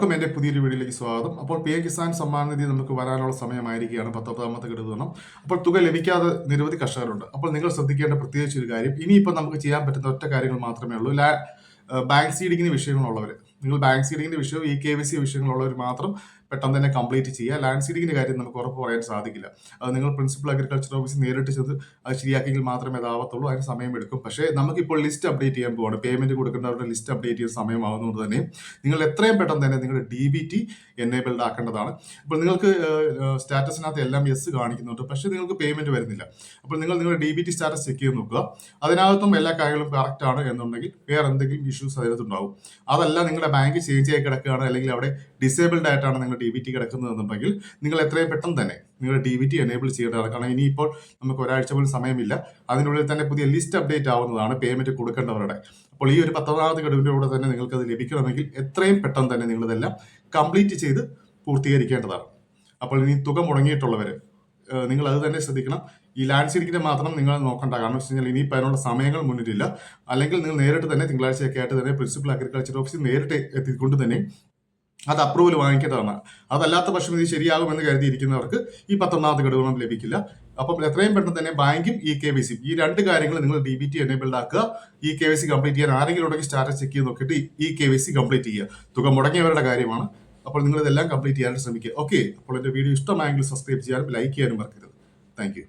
എല്ലാവർക്കും എൻ്റെ പുതിയൊരു വീഡിയോയിലേക്ക് സ്വാഗതം. അപ്പോൾ PM കിസാൻ സമ്മാൻ നിധി നമുക്ക് വരാനുള്ള സമയമായിരിക്കുകയാണ്, 19ാമത്തെ ഗഡു ദിനം. അപ്പോൾ തുക ലഭിക്കാതെ നിരവധി കർഷകരുണ്ട്. അപ്പോൾ നിങ്ങൾ ശ്രദ്ധിക്കേണ്ട പ്രത്യേകിച്ച് ഒരു കാര്യം, ഇനിയിപ്പോൾ നമുക്ക് ചെയ്യാൻ പറ്റുന്ന ഒറ്റ കാര്യങ്ങൾ മാത്രമേ ഉള്ളൂ. ബാങ്ക് സീഡിങ്ങിന് വിഷയങ്ങളുള്ളവർ, നിങ്ങൾ ബാങ്ക് സീഡിങ്ങിന്റെ വിഷയവും KYC വിഷയങ്ങളുള്ളവർ മാത്രം പെട്ടെന്ന് തന്നെ കംപ്ലീറ്റ് ചെയ്യുക. ലാൻഡ് സീഡിങ്ങിന്റെ കാര്യം നമുക്ക് ഉറപ്പ് പറയാൻ സാധിക്കില്ല. അത് നിങ്ങൾ പ്രിൻസിപ്പൽ അഗ്രികൾച്ചർ ഓഫീസിൽ നേരിട്ട് ചെന്ന് അത് ശരിയാക്കിയെങ്കിൽ മാത്രമേ അതാവത്തുള്ളൂ. അതിന് സമയമെടുക്കും. പക്ഷേ നമുക്കിപ്പോൾ ലിസ്റ്റ് അപ്ഡേറ്റ് ചെയ്യാൻ പോവാണ്. പേയ്മെന്റ് കൊടുക്കേണ്ടവരുടെ ലിസ്റ്റ് അപ്ഡേറ്റ് ചെയ്യുന്ന സമയമാകുന്നത് തന്നെ നിങ്ങൾ എത്രയും പെട്ടെന്ന് തന്നെ നിങ്ങളുടെ DBT എനേബിൾഡ് ആക്കേണ്ടതാണ്. അപ്പോൾ നിങ്ങൾക്ക് സ്റ്റാറ്റസിനകത്ത് എല്ലാം യെസ് കാണിക്കുന്നുണ്ട്, പക്ഷേ നിങ്ങൾക്ക് പേയ്മെന്റ് വരുന്നില്ല. അപ്പോൾ നിങ്ങൾ നിങ്ങളുടെ DBT സ്റ്റാറ്റസ് ചെക്ക് ചെയ്ത് നോക്കുക. അതിനകത്തും എല്ലാ കാര്യങ്ങളും കറക്റ്റ് ആണ് എന്നുണ്ടെങ്കിൽ വേറെ എന്തെങ്കിലും ഇഷ്യൂസ് അതിനകത്തുണ്ടാവും. അതല്ല നിങ്ങളുടെ ബാങ്ക് ചേഞ്ച് ആയി കിടക്കുകയാണ്, അല്ലെങ്കിൽ അവിടെ ഡിസേബിൾഡ് ആയിട്ടാണ് നിങ്ങളുടെ DBT കിടക്കുന്നതെന്നുണ്ടെങ്കിൽ നിങ്ങൾ എത്രയും പെട്ടെന്ന് തന്നെ നിങ്ങളുടെ DBT എനേബിൾ ചെയ്യേണ്ടതാണ്. കാരണം ഇനിയിപ്പോൾ നമുക്ക് ഒരാഴ്ച പോലും സമയമില്ല. അതിനുള്ളിൽ തന്നെ പുതിയ ലിസ്റ്റ് അപ്ഡേറ്റ് ആവുന്നതാണ് പേയ്മെന്റ് കൊടുക്കേണ്ടവരുടെ. അപ്പോൾ ഈ ഒരു 19ാമത്തെ ഗഡുവിന്റെ കൂടെ തന്നെ നിങ്ങൾക്ക് അത് ലഭിക്കണമെങ്കിൽ എത്രയും പെട്ടെന്ന് തന്നെ നിങ്ങളിതെല്ലാം കംപ്ലീറ്റ് ചെയ്ത് പൂർത്തീകരിക്കേണ്ടതാണ്. അപ്പോൾ ഇനി തുക മുടങ്ങിയിട്ടുള്ളവർ നിങ്ങൾ അത് തന്നെ ശ്രദ്ധിക്കണം. ഈ ലാൻഡ് സീഡിങ്ങിന്റെ മാത്രം നിങ്ങൾ നോക്കണ്ട. കാരണം വെച്ച് കഴിഞ്ഞാൽ ഇനിയിപ്പോൾ അതിനുള്ള സമയങ്ങൾ മുന്നിലില്ല. അല്ലെങ്കിൽ നിങ്ങൾ നേരിട്ട് തന്നെ തിങ്കളാഴ്ചയൊക്കെ ആയിട്ട് തന്നെ പ്രിൻസിപ്പൽ അഗ്രികൾച്ചർ ഓഫീസിൽ നേരിട്ട് എത്തിക്കൊണ്ട് തന്നെ അത് അപ്രൂവൽ വാങ്ങിക്കേണ്ടതാണ്. അതല്ലാത്ത പക്ഷം ഇത് ശരിയാകുമെന്ന് കരുതിയിരിക്കുന്നവർക്ക് ഈ 19ാമത്തെ ഗഡുവിനും ലഭിക്കില്ല. അപ്പം എത്രയും പെട്ടെന്ന് തന്നെ ബാങ്കും KYC ഈ രണ്ട് കാര്യങ്ങൾ നിങ്ങൾ DBT എനേബിൾഡ് ആക്കുക. KYC കംപ്ലീറ്റ് ചെയ്യാൻ ആരെങ്കിലും ഉണ്ടെങ്കിൽ സ്റ്റാറ്റസ് ചെക്ക് ചെയ്ത് നോക്കിയിട്ട് KYC കംപ്ലീറ്റ് ചെയ്യുക. തുക മുടങ്ങിയവരുടെ കാര്യമാണ്. അപ്പോൾ നിങ്ങൾ ഇതെല്ലാം കംപ്ലീറ്റ് ചെയ്യാൻ ശ്രമിക്കുക. ഓക്കെ, അപ്പോൾ എൻ്റെ വീഡിയോ ഇഷ്ടമായെങ്കിൽ സബ്സ്ക്രൈബ് ചെയ്യാനും ലൈക്ക് ചെയ്യാനും മറക്കരുത്. താങ്ക്